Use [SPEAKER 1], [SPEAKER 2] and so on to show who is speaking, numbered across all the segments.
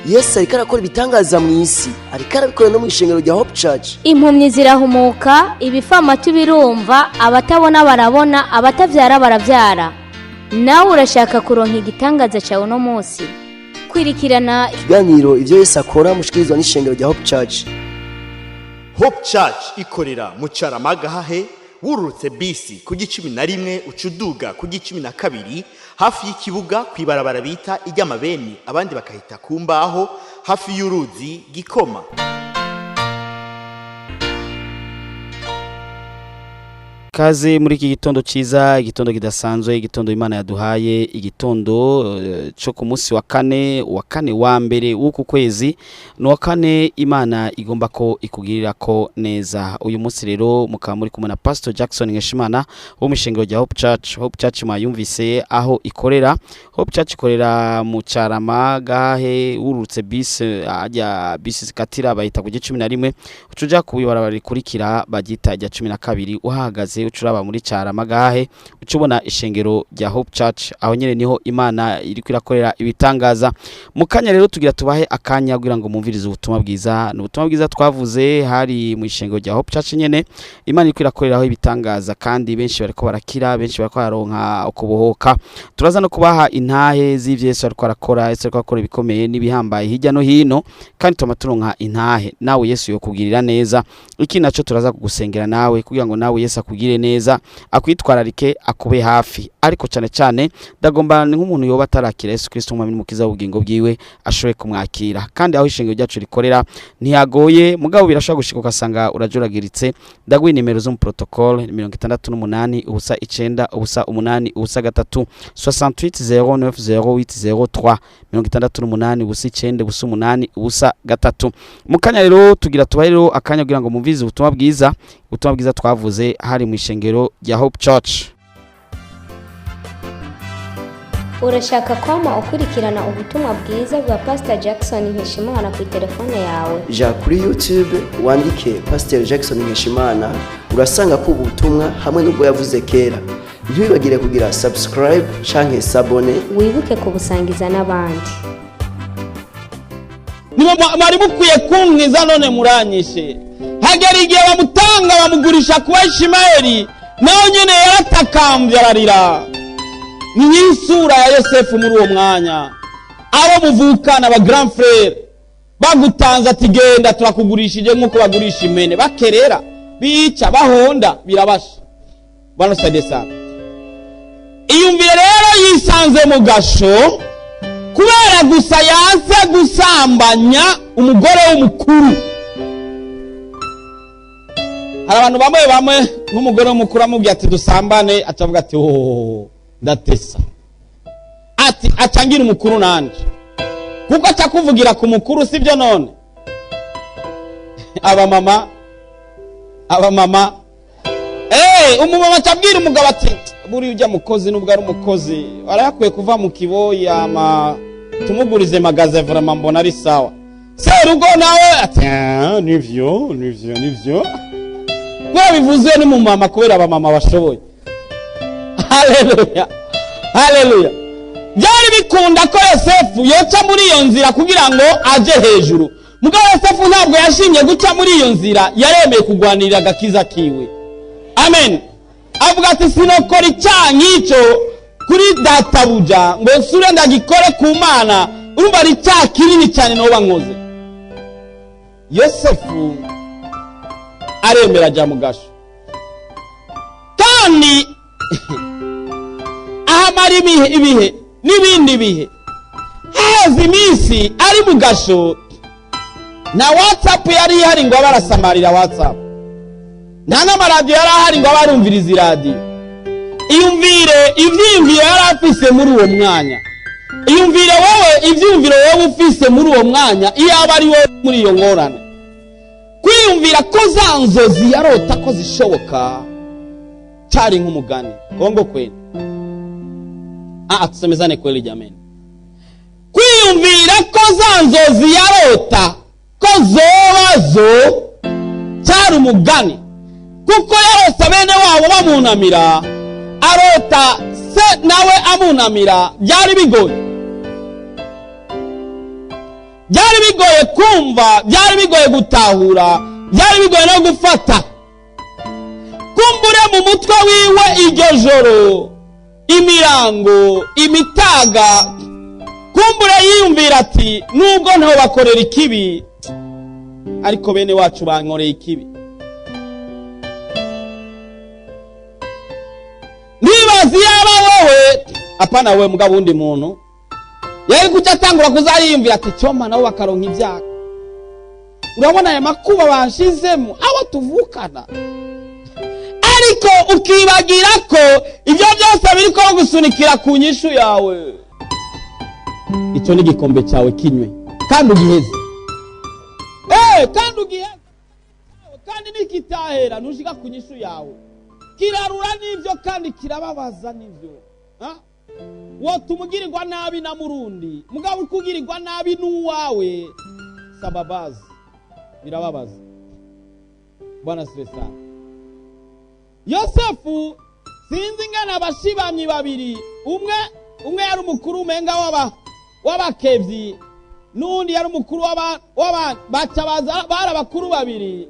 [SPEAKER 1] Yesu ariko arakora ibitangaza mu isi, ariko arabikora no mu ishengero rya Hope Church.
[SPEAKER 2] Impumyi zirahumuka, ibifamatu birumva, abatabona barabona, abatavyara baravyara. Nawe urashaka kuronka igitangaza cyawe no munsi? Kwirikirana
[SPEAKER 1] ikiganiro ivyo Yesu akora mushikirizwa n'ishengero rya Hope Church.
[SPEAKER 3] Hope Church ikorera mu Caramagahahe, wururutse bisi ku G11 ucuduga ku G12 hafi y'ikibuga kwibarabara bita iry'amabeni, abandi bakahita kumbaho hafi y'uruzi Gikoma.
[SPEAKER 4] Kaze muri iki gitondo ciza, igitondo kidasanzwe, igitondo Imana yaduhaye, igitondo cyo ku munsi wa kane wa mbere w'uku kwezi, no kane Imana igomba ko ikugirira ko neza. Uyu munsi rero mukaba muri kumwe na Pasteur Jackson Nkeshimana wo mu ishengero rya Hope Church. Hope Church mayumvise aho ikorera. Hope Church ikorera mu Caramagahahe, urutse bisi ajya bisi zikatira bahita ku G11 ucuja kubibarabara rikurikira bagita ajya 12 uhagaze ucuraba muri Caramagahahe ucubona ishengero rya Hope Church, aho nyene niho Imana iri kwirakorera ibitangaza. Mukanya rero tugira tubahe akanya kugira ngo mumvirize ubutumwa bwiza. N'ubutumwa bwiza twavuze hari mu ishengero rya Hope Church nyene, Imana iri kwirakoreraho ibitangaza kandi benshi bariko barakira, benshi bariko baronka ukubohoka. Turaza no kubaha intahe z'ivyo Yesu ariko arakora, Yesu ariko akora ibikomeye n'ibihambaye hirya no hino, kandi turonka intahe nawe Yesu yokugirira neza. Iki naco turaza kugusengera nawe kugira ngo nawe Yesu akugire neza, akwitwararike, akube hafi. Ariko cyane cyane ndagomba nk'umuntu yoba atarakira Yesu Kristo umwami n'umukiza w'ubugingo bwiwe ashoboye kumwakira. Kandi aho ishengero ryacu rikorera ntiyagoye, mugabo birashobora gushika ukasanga urajuragiritse. Ndaguye nimero zo mu protocol 68 ubusa 9 ubusa 8 ubusa 3 68090803 68 ubusa 9 ubusa 8 ubusa 3. Mukanya rero tugira tubahe akanya kugira ngo mumvize ubutumwa bwiza twavuze hari mu ishengero rya Hope Church.
[SPEAKER 2] Urashaka kwama ukurikirana ubutumwa bwiza bwa Pastor Jackson Nkeshimana ku telefone yawe?
[SPEAKER 1] Ja kuri YouTube wandike Pasteur Jackson Nkeshimana, urasanga ko ubutumwa hamwe n'ubwo yavuze kera. Ntibibagire kugira subscribe canke sabone,
[SPEAKER 2] wibuke kubusangiza n'abandi.
[SPEAKER 5] Niba mwari mukwiye kumwiza none muranyishe. Hagera igihe bamutanga bamugurisha kuba Ishimayeli, nawe nyene yaratakambye ararira. Ni nyisura ya Yosefu muri uwo mwanya. Abo muvukana ba grand frère bagutanza ati genda turakugurishije nkuko bagurisha imene, bakerera bica bahonda birabasha. Bano sadesa. Iyumvire rero yisanze mu gasho kubera gusa yanse gusambanya umugore w'umukuru. Hari abantu bamwe nk'umugore w'umukuru amubwiye ati dusambane, acavuga ati ndatesa. Ati acangira umukuru nanje. Kuko atakuvugira ku mukuru sibyo none. Abamama umumama acabwira umugabo ati buri ujya mukozi nubwo ari umukozi arayakwiye kuva mu kiboyi ama tumugurize magaze vraiment mbona ari sawa. Serugo nawe ati nivyo kwa bivuze ni mumama kubera abamama bashoboye. Haleluya. Byari bikunda ko Yosefu yoca muri iyo nzira kugira ngo aje hejuru. Mugabo Yosefu ntabwo yashimye guca muri iyo nzira, yaremeye kugwanirira agakiza kiwe. Amen. Avuga ati sinokora icyaha nk'icyo kuri databuja ngo nsure ndagikore ku Mana, urumva ari icyaha kinini cyane noba nkoze. Yosefu aremera ajya mu gasho. Kandi ahamara ibihe n'ibindi bihe. Hazi iminsi ari mu gasho, na WhatsApp yari ihari ngo abarasamarira WhatsApp. Nta n'amaradiyo yari ahari ngo abarumviriza iradiyo. Iyumvire ivyiyumviro yari afise muri uwo mwanya. Iyumvire wowe ivyiyumviro wowe ufise muri uwo mwanya, iyo aba ari wowe muri iyo ngorane. Kwiyumvira ko za nzozi yarota ko zishoboka cyari nk'umugani. Kongo kweli. Tusemezane kweli jameni. Kwiyumvira ko za nzozi yarota ko zobazo cyari umugani. Kuko yarose bene wabo bamunamira, arota se nawe amunamira, byari bigoye. byari bigoye kumva, byari bigoye gutahura, byari bigoye no gufata. Kumbure mu mutwe wiwe iryo joro, imirango, imitaga, kumbure yiyumvira ati nubwo ntaho bakorera ikibi, ariko bene wacu bankoreye ikibi. Nibazi yaba wowe, apana wewe mugabo undi muntu, yari kuca atangura kuzayiyumvira ati cyoma nabo bakaronka ibyago. Urabona aya makuba banshizemo abo tuvukana, ariko ukibagira ko ibyo byose biriko gusunikira ku nyishu yawe. Icyo ni gikombe cyawe kinywe kandi ugiheze. Kandi ugiheze. Kandi nikitahera nushika ku nyishu yawe. Kirarura n'ivyo kandi kirababaza n'ivyo. Wotumugirirwa nabi na Murundi, mugabo ukugirirwa nabi n'uwawe sababazi. Birababaza. Bwana stresa. Yosefu sinzi ngana abashibamyi babiri, umwe yari umukuru umenga w'abakevyi, nundi yari umukuru bacabaza bara bakuru babiri.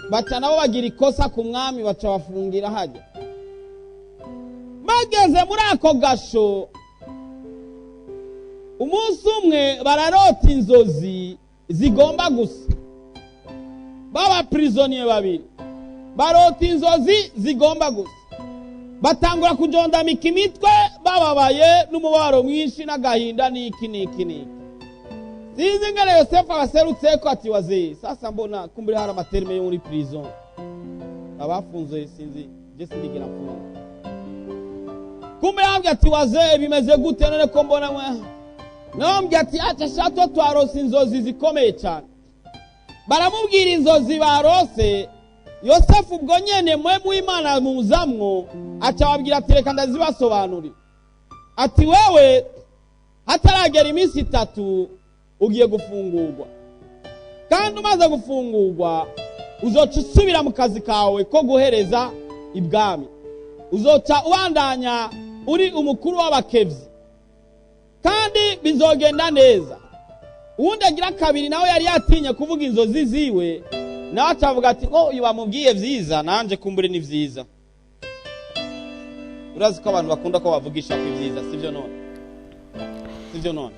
[SPEAKER 5] Baca nabo bagira ikosa ku mwami, baca bafungira hajya. Bageze muri ako gasho, umunsi umwe bararota inzozi zigomba gusa. Baba prisonnier babiri barota inzozi zigomba gusa, batangura kujondamika imitwe bababaye n'umubaro mwinshi n'agahinda n'iki. Sinzi ngene Yosefu abaserutse ko ati waze sasa mbona kumbure hari amaterme yo muri prison abafunze, sinzi je sindigera mfunga. Kumbure ambye ati waze bimeze gute none ko mbona mwe nambye ati acha shato twarose inzozi zikomeye cyane. Baramubwira inzozi barose. Yosefu ubwo nyene mwe mu Imana muzamwo aca babwira ati reka ndazibasobanuri. Ati wewe hataragera iminsi 3 ugiye gufungurwa, kandi umaze gufungurwa uzoca usubira mu kazi kawe ko guhereza ibwami. Uzoca ubandanya uri umukuru w'abakevyi, kandi bizogenda neza. Uwundi agira kabiri nawe yari yatinye kuvuga inzozi ziwe, nawe atavuga ati uyu bamubwiye vyiza nanje kumbure ni vyiza. Urazi ko abantu bakunda ko bavugisha ko vyiza, sivyo none?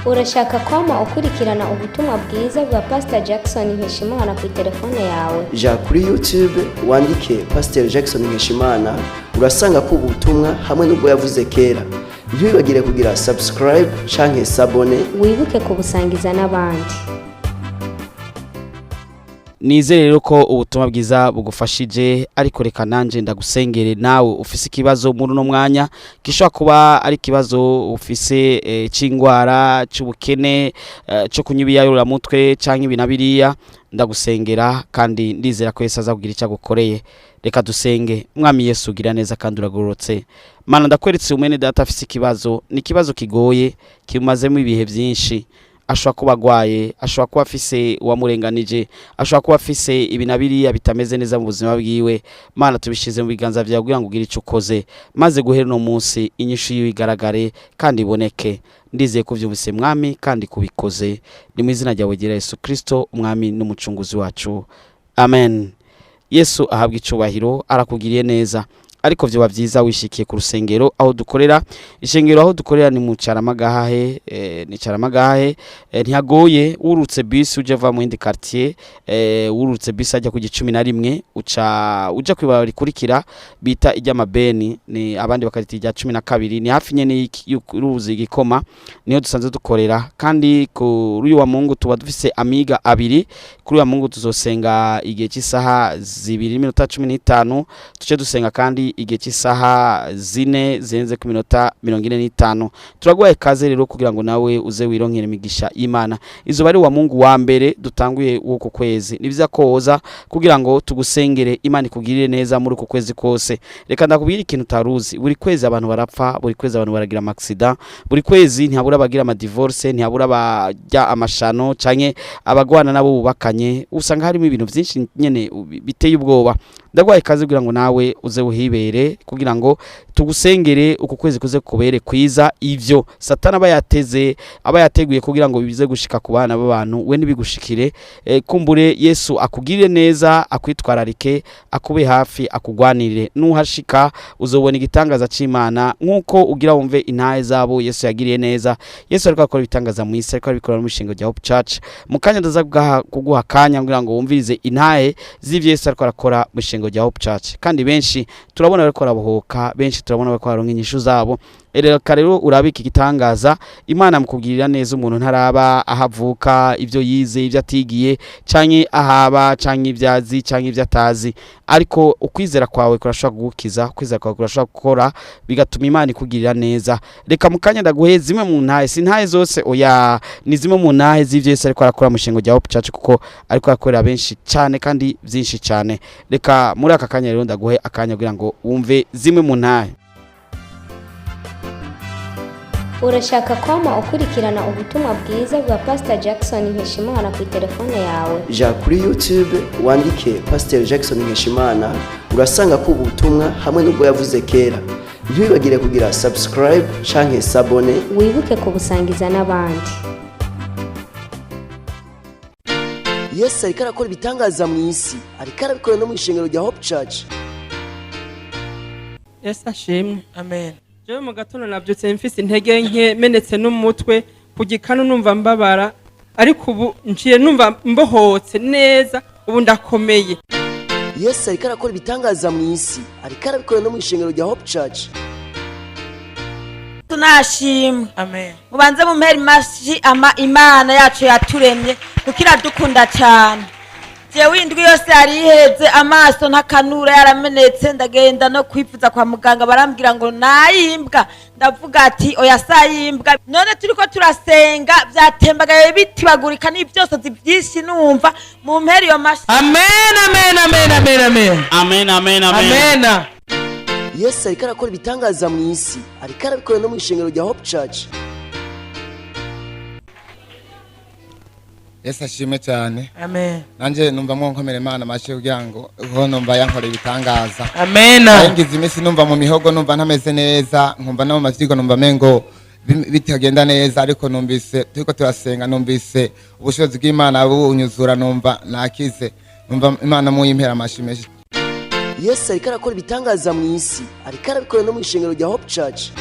[SPEAKER 2] Urashaka kwama ukurikirana ubutumwa bwiza bwa Pastor Jackson Nkeshimana ku telefone yawe?
[SPEAKER 1] Ja kuri YouTube wandike Pasteur Jackson Nkeshimana, urasanga ko ubutumwa hamwe n'ubwo yavuze kera. Ntibibagire kugira subscribe canke sabone,
[SPEAKER 2] wibuke kubusangiza n'abandi.
[SPEAKER 4] Nizere rero ko ubutumwa bwiza bugufashije, ariko reka nanje ndagusengere nawe ufise ikibazo muri no mwanya, gishobora kuba ari kibazo ufise c'ingwara, c'ubukene, cyo kunyibiyayura mutwe canke ibinabiriya. Ndagusengera kandi ndizera ko Yesu azakugira icyo agukoreye. Reka dusenge. Mwami Yesu ugira neza kandi uragororotse. Mana ndakweretse umene data afise ikibazo, ni kibazo kigoye kimazemo ibihe byinshi. Ashobora kuba agwaye, ashobora kuba afise uwamurenganije, ashobora kuba afise ibinabiriya bitameze neza mu buzima bwiwe. Mana tubishize mu biganza byawe kugira ngo ugire icyo ukoze, maze guhera no munsi inyishu yiwe igaragare kandi iboneke. Ndizeye ko byumvise mwami kandi kubikoze, ni mu izina ryawe gira Yesu Kristo umwami n'umucunguzi wacu, amen. Yesu ahabwa icubahiro, arakugiriye neza. Ariko vyo bavyiza wishikiye ku rusengero aho dukorera. Ishengero aho dukorera ni mu Caramagahe, ntihagoye. Urutse bus uje va mu indi quartier, urutse bus ajya ku 11 uja kwibara rikurikira bita iry'amabeni, ni abandi bakarita ijya 12, ni hafi nyene y'uruzi Gikoma, niho dusanze dukorera. Kandi kuri uyu wa Mungu tuba dufise amiga 2. Kuri uyu wa Mungu tuzosenga igihe cy'isaha 2:15, tuce dusenga kandi igihe cy'isaha 4 zenze ku minota 45. Turagwaye kaze rero kugira ngo nawe uze wironkere imigisha y'Imana. Izo bari wa Mungu wa mbere dutanguye uko kwezi, nivyiza koza kugira ngo tugusengere Imana ikugirire neza muri uko kwezi kose. Reka ndakubwira ikintu taruzi, buri kwezi abantu barapfa, buri kwezi abantu baragira accident, buri kwezi ntihabura abagira ama divorce, ntihabura abajya amashano canke abagwana nabo bubakanye. Usanga harimo ibintu byinshi nyene biteye ubwoba. ndagwaye ikaze kugira ngo nawe uze uhibere kugira ngo tugusengere uku kwezi kuze kubere kwiza ivyo satana aba yateguye kugira ngo bize gushika ku bana b'abantu we nibigushikire kumbure Yesu akugirire neza akwitwararike akube hafi akugwanirire nuhashika uzobona igitangaza c'Imana nkuko ugira wumve intahe zabo Yesu yagiriye neza. Yesu ariko akora ibitangaza mu isi ariko abikora mu mishingo ya Hope Church. Mukanya ndaza kuguha kanya kugira ngo wumvirize intahe z'ivyo Yesu ariko arakora mu mishingo ya Hope Church. Kandi benshi turabona bariko barabohoka, benshi turabona bariko baronka inyishu zabo. Rero urabika igitangaza Imana mukugirira neza umuntu ntaraba ahavuka ivyo yize ivyo atigiye canke ahaba canke ivyazi canke ivyo atazi, ariko ukwizera kwawe kurashobora kugukiza, ukwizera kwawe kurashobora gukora bigatuma Imana ikugirira neza. Reka mukanya ndaguhe zimwe mu ntahe, sintahe zose oya, ni zimwe mu ntahe z'ivyo Yesu ariko arakora mu shingo rya Hope Church kuko ariko akorera benshi cyane kandi byinshi cyane. Reka muri aka kanya rero ndaguhe akanya kugira ngo wumve zimwe mu ntahe.
[SPEAKER 2] Urashaka kwama ukurikirana ubutumwa bwiza bwa Pastor Jackson Nkeshimana ku telefone yawe?
[SPEAKER 1] Ja kuri YouTube wandike Pasteur Jackson Nkeshimana urasanga ko ubutumwa hamwe n'ubwo yavuze kera. Ntibibagire kugira subscribe canke s'abone,
[SPEAKER 2] wibuke kubusangiza n'abandi.
[SPEAKER 1] Yesu ariko arakora ibitangaza mu isi ariko arabikora no mu ishengero rya Hope Church.
[SPEAKER 6] Yesu ashimwe. Amen. Jewe mu gatondo nabyutse mfise intege nke menetse n'umutwe kugikano numva mbabara, ariko ubu nciye numva mbohotse neza, ubu ndakomeye.
[SPEAKER 1] Yesu ariko arakora ibitangaza mu isi ariko arabikora no mu ishengero rya Hope Church.
[SPEAKER 7] Tunashimwe.
[SPEAKER 6] Amen.
[SPEAKER 7] Mubanze mu mperi mashi Imana yacu yaturemye kukira dukunda cyane. Jewe indwi yose yariheze amaso ntakanura yaramenetse, ndagenda no kwifuza kwa muganga barambwira ngo nayimbwa, ndavuga ati oya sayimbwa. None turiko turasenga byatembagaye bitibagurika ni byose zibyinshi numva mu mperi yo mashi.
[SPEAKER 6] Amen, amen, amen, amen, amen.
[SPEAKER 4] Amen, amen, amen.
[SPEAKER 6] Amen.
[SPEAKER 1] Yesu ariko arakora ibitangaza mu isi ariko arabikora no mu ishengero rya Hope Church.
[SPEAKER 8] Yesu ashimwe cyane.
[SPEAKER 6] Amen.
[SPEAKER 8] Nanje numva nkomere Imana mashe kugira ngo ho numva yankora ibitangaza.
[SPEAKER 6] Amen.
[SPEAKER 8] Ngize imisi numva mu mihogo numva ntameze neza, nkumva no mu mavyigo numva mengo bitagenda neza, ariko numvise turiko turasenga numvise ubushobozi bw'Imana bunyuzura, numva nakize, numva Imana mu yimpera amashimeje.
[SPEAKER 1] Yesu ariko arakora ibitangaza mu isi ariko arabikora no mu ishengero rya Hope Church.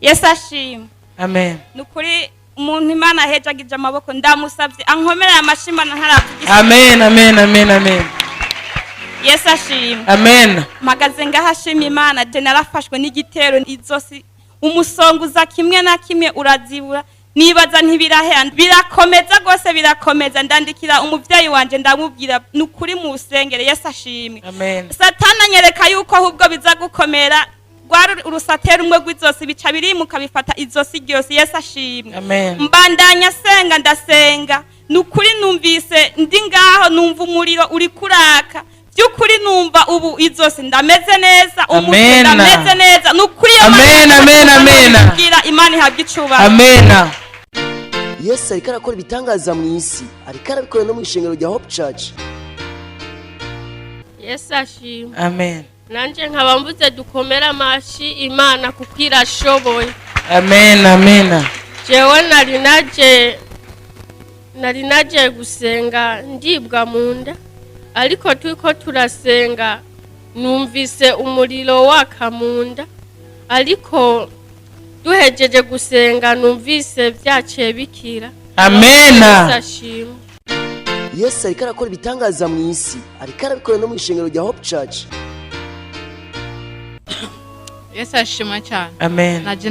[SPEAKER 9] Yesu ashimwe.
[SPEAKER 6] Amen.
[SPEAKER 9] Nukuri umuntu Imana hejagije amaboko ndamusavye ankomere amashimana ntaravugisha.
[SPEAKER 6] Amen, amen, amen, amen.
[SPEAKER 9] Yesu ashimwe.
[SPEAKER 6] Amen.
[SPEAKER 9] Magaze ngahashima Imana je narafashwe n'igitero izosi umusonguza kimwe na kimwe urazibura, nibaza ntibirahe birakomeza gose birakomeza, ndandikira umuvyeyi wanje ndamubwira nukuri mu usengere. Yesu ashimwe.
[SPEAKER 6] Amen.
[SPEAKER 9] Satana nyereka yuko ahubwo biza gukomera gwari urusatera umwe gw'izosi bica birimuka bifata izosi ryose. Yesu ashimwe.
[SPEAKER 6] Amen.
[SPEAKER 9] Mbandanya senga ndasenga, nukuri numvise ndi ngaho numva umuriro uri kuraka, byukuri numva ubu izosi ndameze neza, umutwe ndameze neza, nukuri
[SPEAKER 6] Amen, amen, amen.
[SPEAKER 9] Kugira Imana ihabwe icubahiro.
[SPEAKER 6] Amen.
[SPEAKER 1] Yesu ariko arakora ibitangaza mu isi ariko arabikora no mu ishengero rya Hope Church.
[SPEAKER 10] Yesu ashimwe.
[SPEAKER 6] Amen.
[SPEAKER 10] Nanje nkaba mvuze dukomera amashi Imana kuko irashoboye.
[SPEAKER 6] Amen, amen.
[SPEAKER 10] Jewe nari naje gusenga ndibwa munda, ariko turiko turasenga numvise umuriro waka munda, ariko duhejeje gusenga numvise byaciye bikira.
[SPEAKER 6] Amen.
[SPEAKER 10] Yesu ashimwe.
[SPEAKER 1] Yesu ariko arakora ibitangaza mu isi ariko arabikora no mu ishengero rya Hope Church.
[SPEAKER 11] Yesu ashimwe cyane.
[SPEAKER 6] Amen.
[SPEAKER 11] Naje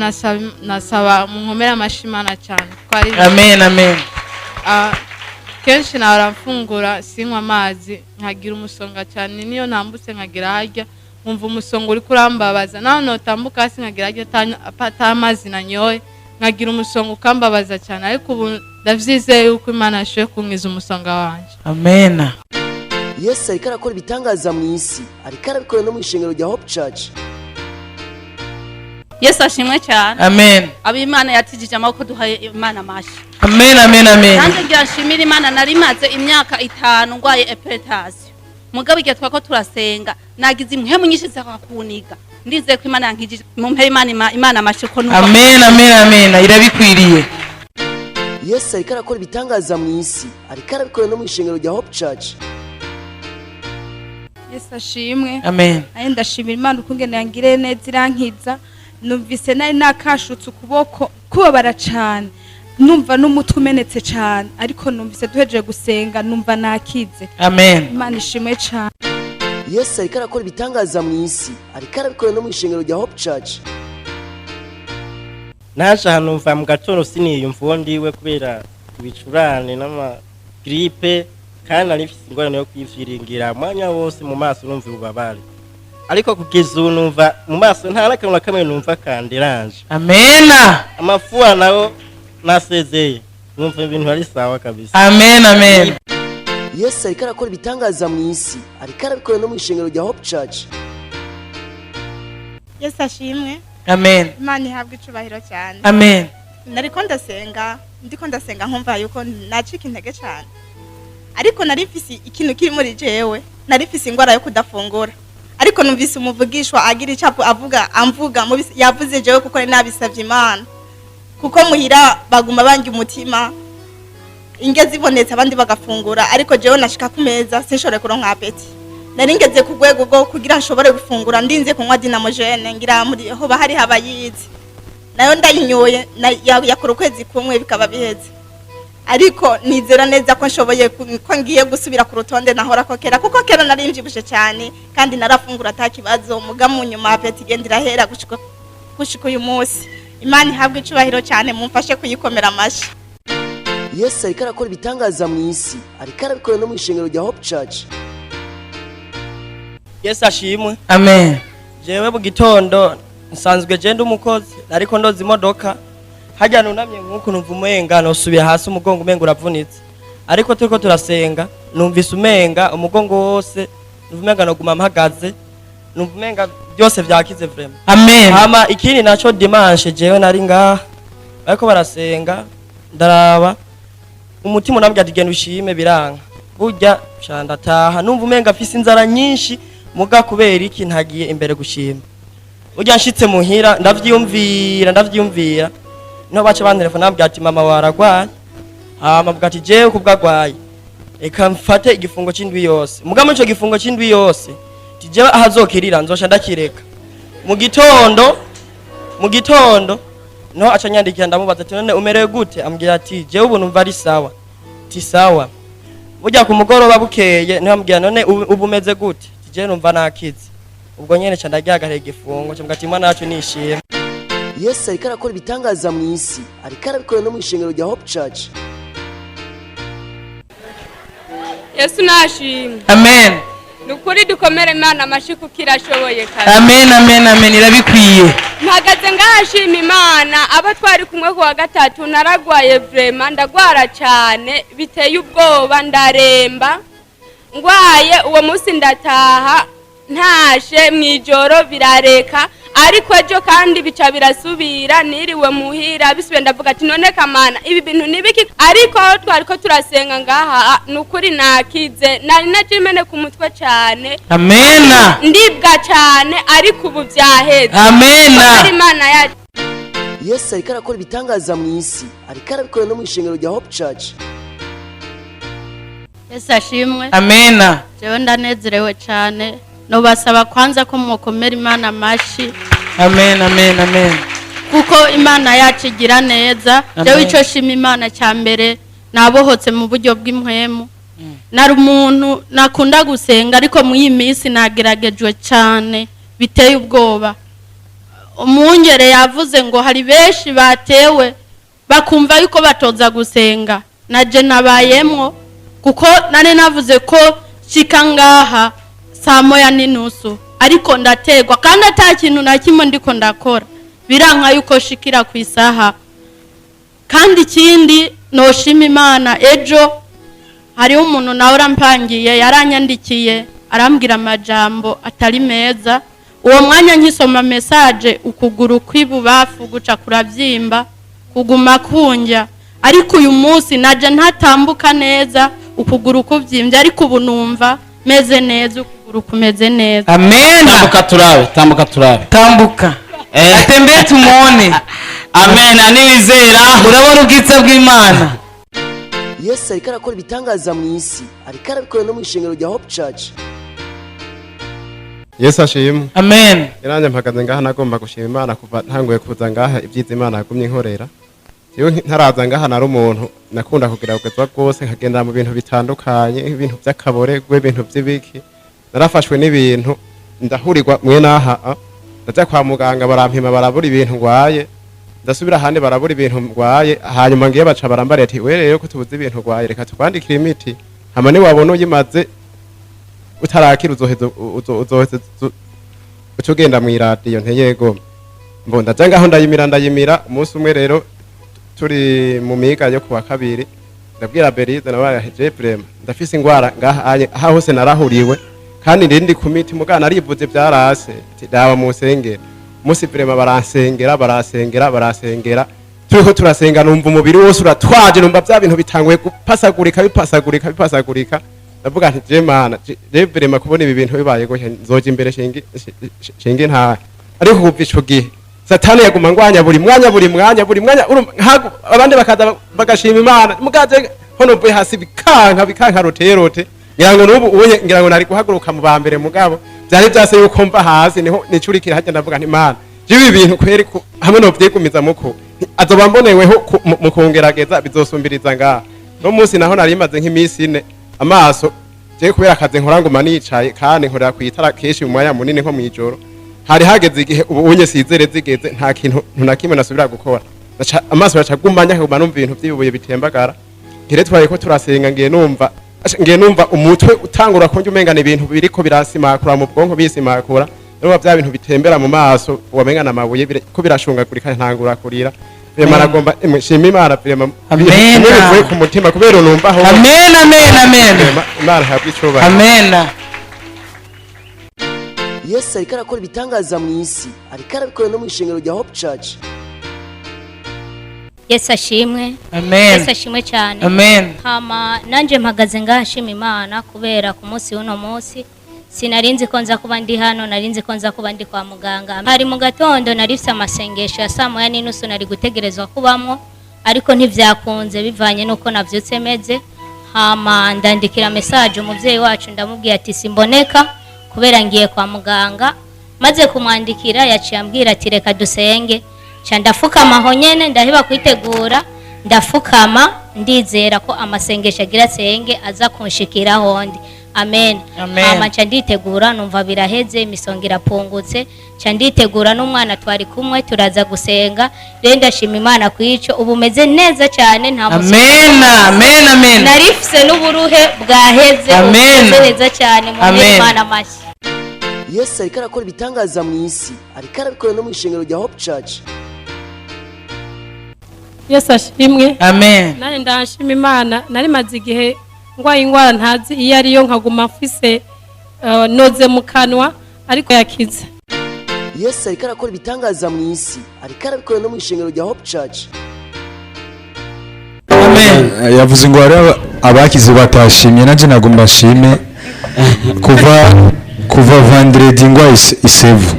[SPEAKER 11] nasaba munkomera amashimana cyane.
[SPEAKER 6] Amen, amen.
[SPEAKER 11] Kenshi naramfungura sinywa amazi nkagira umusonga cyane, niyo nambutse nkagira harya nkumva umusonga uri kurambabaza, naho notambuka hasi nkagira harya ata amazi nanyoye nkagira umusonga ukambabaza cyane, ariko ubu ndavyizeye yuko Imana yashoboye kunkiza umusonga wanje.
[SPEAKER 6] Amen.
[SPEAKER 1] Yesu ariko arakora ibitangaza mu isi ariko arabikora no mu ishengero rya Hope Church.
[SPEAKER 12] Yesu ashimwe cyane.
[SPEAKER 6] Amen.
[SPEAKER 12] Abimana yatijije amaboko duhaye Imana mashi.
[SPEAKER 6] Amen, amen, amen.
[SPEAKER 12] Nanjye ngira nshimira Imana, nari maze imyaka 5 ngwaye hepatitis. mugabo igihe twako turasenga nagize impwemu nyinshi zakakuniga ndizeye ko Imana yankijije mu mpera Imana amashiko nuko
[SPEAKER 13] amen amen amen irabikwiriye.
[SPEAKER 1] Yesu ariko arakora ibitangaza mu isi, ariko arabikora no mu ishengero rya Hope Church.
[SPEAKER 14] Yesu ashimwe.
[SPEAKER 13] Amen.
[SPEAKER 14] Aye ndashimira Imana ukungene yangire neza irankiza. Numvise nari nakashutse ukuboko kubabara cyane. Numva n'umutwe umenetse cyane, ariko numvise duhejeje gusenga numva nakize.
[SPEAKER 13] Amen.
[SPEAKER 14] Imana ishimwe cyane.
[SPEAKER 1] Yesu ariko arakora ibitangaza mu isi, ariko arabikora no mu ishengero rya Hope Church.
[SPEAKER 15] Naje hano mva mu gatondo siniyumva ndiwe kubera ibicurane n'amagripe kandi ari mfite ingorane yo kwivyiringira mwanya wose mu maso numva ubabare, ariko kugeza ubu numva mu maso nta nakamwe kamwe numva kandiranje.
[SPEAKER 13] Amena.
[SPEAKER 15] Amafuwa nawo nasezeye numva ibintu ari sawa kabisa.
[SPEAKER 13] Amen amen.
[SPEAKER 1] Yesu ariko arakora ibitangaza mu isi, ariko arabikora no mu ishengero rya Hope Church.
[SPEAKER 16] Yesu ashimwe.
[SPEAKER 13] Amen.
[SPEAKER 16] Imana ihabwe icubahiro cyane.
[SPEAKER 13] Amen.
[SPEAKER 16] Ndiko ndasenga nkumva yuko nacika intege cyane, ariko nari mfise ikintu kiri muri jewe, nari mfise ingwara yo kudafungura, ariko numvise umuvugishwa agira icapo amvuga yavuze jewe kuko nabisavye Imana, kuko muhira baguma bangi umutima ingezi ibonetse abandi bagafungura, ariko jewe nashika ku meza sinshobore kuronka apeti. Nari ngeze ku rwego rwo kugira nshobore gufungura ndinze kunywa dinamogene ngira muri ho bahari habayizi, nayo ndayinyoye yakora ukwezi kumwe bikaba biheze, ariko nizera neza ko nshoboye ko ngiye gusubira ku rutonde nahora ko kera, kuko kera nari mvyibushe cyane kandi narafungura atakibazo, muga mu nyuma apeti gendira hera gushika uyu munsi. Imana ihabwe icubahiro cyane, mumfashe kuyikomera amashi.
[SPEAKER 1] Yesu ariko arakora ibitangaza mu isi, ariko arabikora no mu ishengero rya Hope Church.
[SPEAKER 15] Yesu ashimwe.
[SPEAKER 13] Amen.
[SPEAKER 15] Jewe mu gitondo nsanzwe je ndumukozi, ariko ndoza imodoka hajya nunamye nkuko numva umenga nosubiye hasi umugongo umenga uravunitse, ariko turiko turasenga numvise umenga umugongo wose numva umenga noguma mpagaze, numva umenga byose vyakize vraiment.
[SPEAKER 13] Amen.
[SPEAKER 15] Hama ikindi naco dimanche jewe nari ngaha ariko barasenga ndaraba umutima unambya digenda ushime biranga, burya candataha numva umenga afise inzara nyinshi, muga kubera iki ntagiye imbere gushima. Burya nshitse muhira ndavyumvira no bace bantelefona nambya ati mama waragwaye, hama mvuga ati jewe kubwagwaye eka mfate igifungo c'indwi yose, muga muri ico gifungo c'indwi yose tijewe ahazokirira nzosha ndakireka. Mu gitondo no aca nyandikira ndamubaza ati none umerewe gute, ambwira ati jewe ubu numva ari sawa. Ti sawa. Burya ku mugoroba bukeye niho ambwira none ubu umeze gute, tijewe numva nakize. Ubwo nyene ca ndagihagarika igifungo cyo mbwati Imana yacu nishimye.
[SPEAKER 1] Yesu ariko arakora ibitangaza mu isi, ariko arabikora no mu ishengero rya Hope Church.
[SPEAKER 10] Yesu nashimwe.
[SPEAKER 13] Amen.
[SPEAKER 10] Nukuri dukomere Imana amashi kuko irashoboye kandi.
[SPEAKER 13] Amen amen amen irabikwiye.
[SPEAKER 10] Mpagaze ngashima Imana, abo twari kumwe ku wa gatatu naragwaye vraiment ndagwara cyane biteye ubwoba ndaremba, ngwaye uwo munsi ndataha ntashe mwijoro birareka, ariko ejo kandi bica birasubira niriwe muhira bisubiye ndavuga ati none kamana ibi bintu nibiki, ariko aho twariko turasenga ngaha nukuri nakize, nari najimene ku mutwe cyane.
[SPEAKER 13] Amena.
[SPEAKER 10] Ndibwa cyane ariko ubu byaheze.
[SPEAKER 13] Amena.
[SPEAKER 10] Imana yacu.
[SPEAKER 1] Yesu ariko arakora ibitangaza mu isi, ariko arabikora no mu ishengero rya Hope Church.
[SPEAKER 17] Yesu ashimwe.
[SPEAKER 13] Amena.
[SPEAKER 17] Jewe ndanezerewe cyane, no basaba kwanza ko mukomera Imana amashi.
[SPEAKER 13] Amen amen amen.
[SPEAKER 17] Kuko Imana yacu igira neza. Jewe ico shima Imana cyambere nabohotse mu buryo bw'impwemu. Nari umuntu nakunda gusenga, ariko mu iyi minsi nageragejwe cyane biteye ubwoba. Umwungere yavuze ngo hari benshi batewe bakumva yuko batoza gusenga, naje nabayemwo kuko nane navuze ko shika ngaha saa moya n'inusu, ariko ndategwa kandi ata kintu na kimwe ndiko ndakora, biranka yuko shikira ku isaha. Kandi ikindi noshima Imana, ejo hari umuntu nawe urampangiye yaranyandikiye arambwira amajambo atari meza, uwo mwanya nkisoma message ukuguru kwibubafu guca kuravyimba kuguma kunja, ariko uyu munsi naje ntatambuka neza ukuguru kuvyimbye, ariko ubu numva meze neza ukuguru kumeze neza.
[SPEAKER 13] Amen.
[SPEAKER 4] Tambuka turabe.
[SPEAKER 13] Tambuka. Atembeye tumuone. Amen. Anizera urabona ubwitsa bw'Imana.
[SPEAKER 1] Yesu ariko arakora ibitangaza mu isi, ariko arabikora no mu ishengero rya Hope Church.
[SPEAKER 18] Yesu ashimwe.
[SPEAKER 13] Amen.
[SPEAKER 18] Iranje mpagaze ngaha nagomba gushima Imana kuva ntanguye kuza ngaha ibyiza Imana yagumye inkorera. Iyo ntaraza ngaha nari umuntu nakunda kugira kugezwa rwose nkagenda mu bintu bitandukanye, ibintu by'akabore, ibintu by'ibiki. Narafashwe n'ibintu ndahurirwa mwe naha. Ndaza kwa muganga barampima barabura ibintu ngwaye. Ndasubira handi barabura ibintu ngwaye, hanyuma ngiye baca barambara ati we rero ko tubuze ibintu ngwaye reka tukwandikira imiti. Hama ni wabona uyimaze utarakira uzoheze ucugenda mu iradiyo nteyego. Mbonda jangaho ndayimira umunsi umwe rero turi mu miga yo kuwa kabiri ndabwira Berize nabaye je prema ndafise ingwara ngaha hose narahuriwe kandi ndindi kumiti mugana arivuze byarase daba mu sengera musi prema barasengera turiko turasenga numva umubiri wose uratwaje numva bya bintu bitanguye gupasagurika ndavuga nti je mana je prema kubona ibi bintu bibaye gohe nzoje imbere shinge nta ariko kuva ico gihe Satani yaguma ngwanya buri mwanya abandi bakaza bagashima Imana mugaze hono bwe hasi bikanka roterote ngirango nubu uye ngirango nari guhaguruka mu bambere mugabo byari byase yuko mva hasi niho nicurikira hajya ndavuga nti Imana jibi ibintu kweri hamwe no byekumiza muko azoba mboneweho mu kongerageza bizosumbiriza ngaha no munsi naho nari maze nk'imisi 4 amaso je kubera akaze nkora ngo manicaye kandi nkorera kwitara keshi mu mwanya munini nko mwijoro hari hageze igihe ubunye sizere zigeze nta kintu ntunakimwe nasubira gukora amaso yacagumanya huma numva ibintu by'ibuye bitembagara ngire twaye ko turasenga ngiye numva umutwe utangura konje umengana ibintu biriko birasimakura mu bwonko bisimakura no bya bintu bitembera mu maso wamengana amabuye ko birashungagurika ntangura kurira Imana agomba shima Imana prema
[SPEAKER 13] Amen
[SPEAKER 18] bivuye ku mutima kubera numva ho
[SPEAKER 13] Amen
[SPEAKER 18] Imana habwe icoba
[SPEAKER 13] Amen.
[SPEAKER 1] Yesu ariko arakora ibitangaza mu isi, ariko arabikora no mu ishengero rya Hope Church.
[SPEAKER 2] Yesu ashimwe.
[SPEAKER 13] Amen.
[SPEAKER 2] Yesu ashimwe cyane.
[SPEAKER 13] Amen.
[SPEAKER 2] Hama nanje mpagaze ngaha shima Imana kubera ku munsi w'uno munsi sinarinzi ko nza kuba ndi hano, narinzi ko nza kuba ndi kwa muganga. Hari mu gatondo narifise amasengesho ya saa 9:30 nari gutegerezwa kubamwo, ariko ntivyakunze bivanye nuko navyutse meze. Hama ndandikira message umuvyeyi wacu ndamubwiye ati simboneka kubera ngiye kwa muganga, maze kumwandikira yaciye ambwira ati reka dusenge. Cha ndafukama ho nyene ndahiba kwitegura, ndafukama ndizera ko amasengesho agira senge aza kunshikira hondi. Amen. Ama cha nditegura numva biraheze imisonga irapungutse, cha nditegura n'umwana twari kumwe turaza gusenga. Rero ndashima Imana kwico ubumeze neza cyane nta musozi.
[SPEAKER 13] Amen.
[SPEAKER 2] Narifise n'uburuhe bwaheze ubumeze neza cyane mu Imana mashi.
[SPEAKER 1] Yesu ariko arakora ibitangaza mu isi, ariko arabikora no mu ishengero rya Hope Church.
[SPEAKER 19] Yesu ashimwe.
[SPEAKER 13] Amen.
[SPEAKER 19] Nari ndashima Imana, nari maze igihe ngwaye ingwara ntazi iyo ariyo nkaguma mfise noze mu kanwa ariko yakize.
[SPEAKER 1] Yesu ariko arakora ibitangaza mu isi, ariko arabikora no mu ishengero rya Hope Church.
[SPEAKER 20] Amen. Yavuze ngo abakize batashimye naje nagomba ashime kuva vendredi ngwa isevu.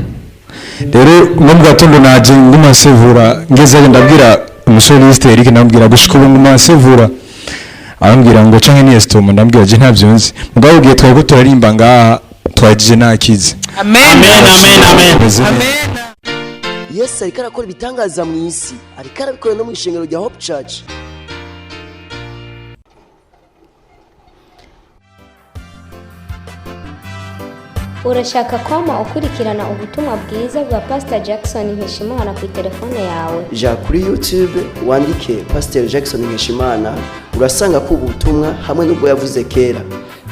[SPEAKER 20] Rero no mu gatondo naje nguma sevura ngeze ndabwira umusoliste Eric ndambwira gushika ubu nguma sevura. Arambwira ngo canke ni estomo ndambwira je ntavyo nzi. Mugabo ugiye twako turarimba ngaha twajije nakize.
[SPEAKER 13] Amen.
[SPEAKER 1] Yesu ariko arakora ibitangaza mu isi, ariko arabikora no mu ishengero rya Hope Church.
[SPEAKER 2] Urashaka kwama ukurikirana ubutumwa bwiza bwa Pastor Jackson Nkeshimana ku telefone yawe?
[SPEAKER 1] Ja kuri YouTube wandike Pasteur Jackson Nkeshimana urasanga ko ubutumwa hamwe n'ubwo yavuze kera.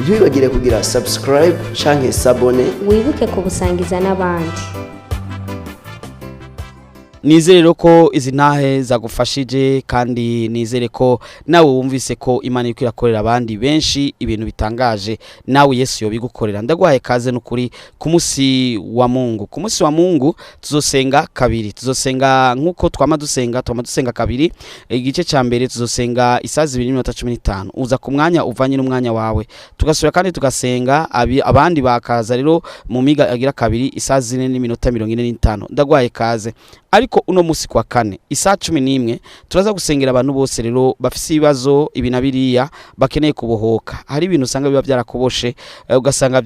[SPEAKER 1] Ntibibagire kugira subscribe canke s'abone,
[SPEAKER 2] wibuke kubusangiza n'abandi.
[SPEAKER 4] nizere rero ko izi ntahe zagufashije kandi nizere ko nawe wumvise ko Imana iri kwirakorera abandi benshi ibintu bitangaje nawe Yesu yobigukorera. Ndaguhaye kaze n'ukuri ku munsi wa Mungu. Ku munsi wa Mungu tuzosenga kabiri, tuzosenga nkuko twama dusenga kabiri. Igice ca mbere tuzosenga isaha 2:15 uza ku mwanya uvanye n'umwanya wawe, tugasubira kandi tugasenga abandi bakaza rero mu miga agira kabiri isaha 4:45. Ndaguhaye kaze. Ariko uno musi kwa kane isaha 11 turaza gusengera abantu bose rero bafise ibibazo ibi na biriya bakeneye kubohoka. Hari ibintu usanga biba byarakuboshe, ugasanga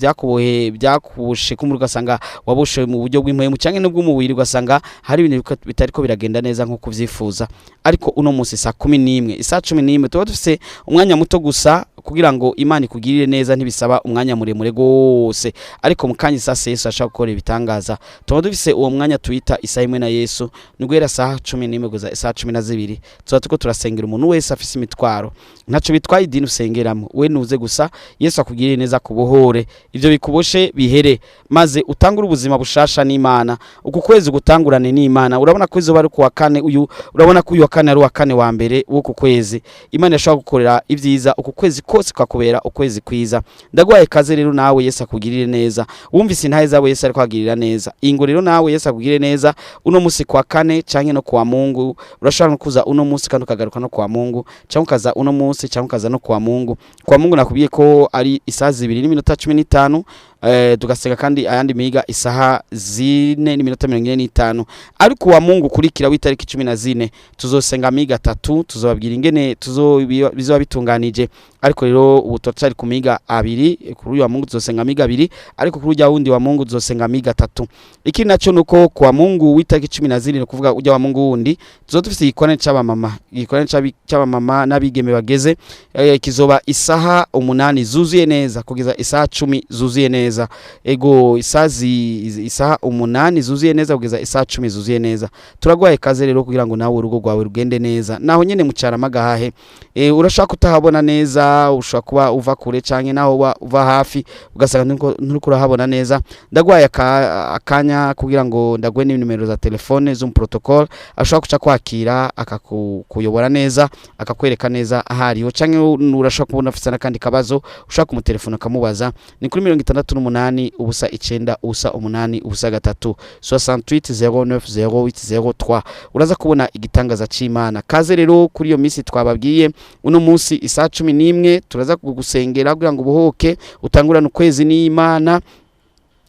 [SPEAKER 4] byakuboshe kumuri, ugasanga waboshe mu buryo bw'impwemu cyangwa n'ubwo umubiri, ugasanga hari ibintu bitariko biragenda neza nko kuvyifuza. Ariko uno musi saa 11 isaha 11 tuba dufise umwanya muto gusa kugira ngo Imana ikugirire neza, ntibisaba umwanya muremure gose. Ariko mukanye sasa Yesu ashaka gukora ibitangaza, tuba dufise uwo mwanya tuyita isaha imwe na Yesu, niguhera saha 11 guza isaha 12. Tuba tuko turasengera umuntu wese afise imitwaro, ntaco bitwaye idini usengeramo, we nuze gusa Yesu akugirire neza kubohore ivyo bikuboshe bihere, maze utangura ubuzima bushasha n'Imana. Uku kwezi gutangurane n'Imana. Urabona ko izo bari kuwa kane, urabona ko uyu wa kane ari wa kane wa mbere w'uku kwezi. Imana yashaka gukorera ivyiza uku kwezi kose kakubera ukwezi kwiza. Ndaguhaye kaze rero nawe Yesu akugirire neza. Wumvise intahe zawe Yesu ari kwagirira neza, ingo rero nawe Yesu akugirire neza uno musi kwa kane canke no kwa Mungu. Urashobora kuza uno musi kandi ukagaruka no kwa Mungu, canke ukaza uno musi canke ukaza no kwa Mungu. Kwa Mungu nakubiye ko ari isaha 2:15 tugasenga kandi ayandi miga isaha 4:45. Ariko wa Mungu kurikira w'itariki 14 tuzosenga miga 3, tuzobabwira ingene bizoba bitunganije. Ariko rero ubu tocari ku miga 2, kuri uyu wa Mungu tuzosenga miga 2, ariko kuri ujya wundi wa Mungu tuzosenga miga 3. Iki naco nuko kwa Mungu w'itariki 14 kuvuga ujya wa Mungu wundi tuzotufise igikorane c'abamama, igikorane c'abamama n'abigeme bageze, kizoba isaha 8 zuzuye neza kugeza isaha 10 zuzuye neza. Ego isaha 8 zuzuye neza kugeza isaha 10 zuzuye neza. Turagwaye kaze rero kugira ngo nawe urugo rwawe rugende neza. Naho nyene mucara magahahe, urashaka kutahabona neza, ushaka kuba uva kure canke naho uva hafi ugasanga nturi kurahabona neza. Ndagwaye akanya kugira ngo ndagwe nimero za telefone zo mu protocol ashaka kuca kwakira akakuyobora neza, akakwereka neza ahariho, canke urashaka kubona afisa nakandi kabazo ushaka mu telefone akamubaza. Ni kuri 68 ubusa 9 ubusa 8 ubusa 3 68090803. Uraza kubona igitangaza c'Imana. Kaze rero kuri iyo misi twababwiye uno musi isaha 11 turaza kugusengera kugira ngo ubuhoke utangurane ukwezi n'Imana.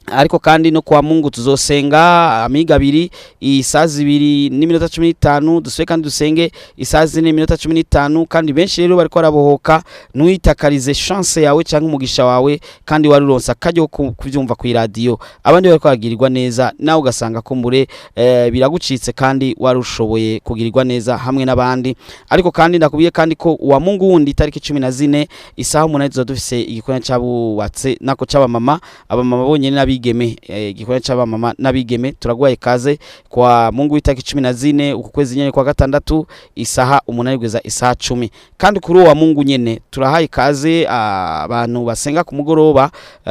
[SPEAKER 4] Ariko kandi no kwa Mungu tuzosenga amiga 2 isaha 2:15 duswe kandi dusenge isaha 4:15. kandi benshi rero bariko arabohoka, nuyitakarize chance yawe cyangwa umugisha wawe kandi waruronsa kajyo kuvyumva ku radio. Abandi bariko bagirirwa neza nawe ugasanga ko mbure biragucitse kandi warushoboye kugirirwa neza hamwe n'abandi. Ariko kandi ndakubiye kandi ko wa Mungu wundi tariki 14 isaha 8 tuzodufise igikorane cy'abubatse nako c'abamama, abamama bonyene n'abigeme, igikorane c'abamama n'abigeme. Turagwaye kaze kwa Mungu w'itariki 14 uku kwezi nyene kwa gatandatu isaha 8 kugeza isaha 10. kandi kuri wa Mungu nyene turahaye kaze abantu basenga ku mugoroba.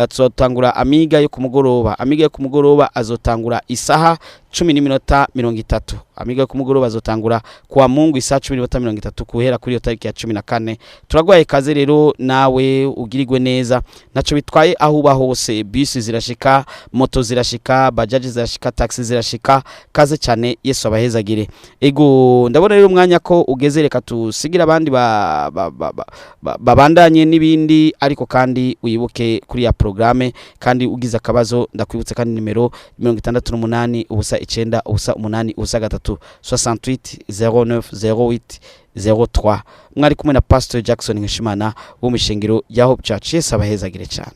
[SPEAKER 4] Tuzotangura amiga yo ku mugoroba. Amiga yo ku mugoroba azotangura isaha 10:30. Amiga yo ku mugoroba azotangura kwa Mungu isaha 10:30 kuhera kuri yo tariki ya 14. Turagwaye kaze rero nawe ugirigwe neza, naco bitwaye aho uba hose. Bus zirashika, moto zirashika, bajaji zirashika, taxi zirashika. Kaze cyane Yesu abahezagire. Ego ndabona rero umwanya ko ugeze, reka tusigira abandi babandanye n'ibindi. Ariko kandi uyibuke kuri ya programme, kandi ugize akabazo ndakwibutse kandi nimero 68 ubusa 9 ubusa 8 ubusa 3 68090803. Mwari kumwe na Pasteur Jackson Nkeshimana wo mishengero ya Hope Church. Yesu abahezagire cyane.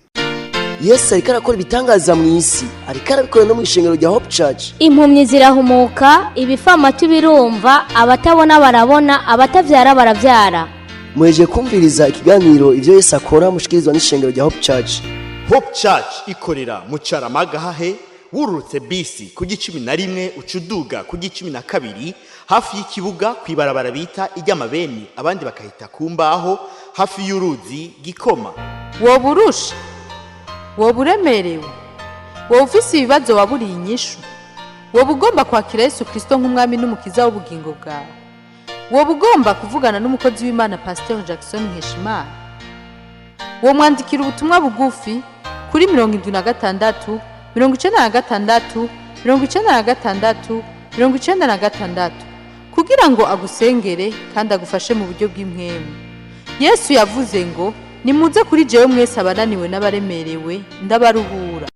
[SPEAKER 1] Yesu ariko arakora ibitangaza mu isi, ariko arabikora no mu ishengero rya Hope Church.
[SPEAKER 2] Impumyi zirahumuka, ibifamatu birumva, abatabona barabona, abatavyara baravyara.
[SPEAKER 1] Mweje kumviriza ikiganiro ivyo Yesu akora mushikirizwa n'ishengero rya Hope Church.
[SPEAKER 3] Hope Church ikorera mu Caramagahahe, wururutse bisi ku 11 ucuduga ku 12 hafi y'ikibuga kwibarabara bita ijyamabeni, abandi bakahita kumbaho hafi y'uruzi Gikoma.
[SPEAKER 21] Woburusha, woburemerewe, wowe ufise ibibazo waburiye inyishu, woba ugomba kwakira Yesu Kristo nk'umwami n'umukiza w'ubugingo bwawe? woba ugomba kuvugana n'umukozi w'Imana Pasteur Jackson Nkeshimana? wo mwandikira ubutumwa bugufi kuri 76 96 96 96 kugira ngo agusengere kandi agufashe mu buryo bw'impwemu. Yesu yavuze ngo nimuze kuri jewe mwese abananiwe n'abaremerewe ndabaruhura.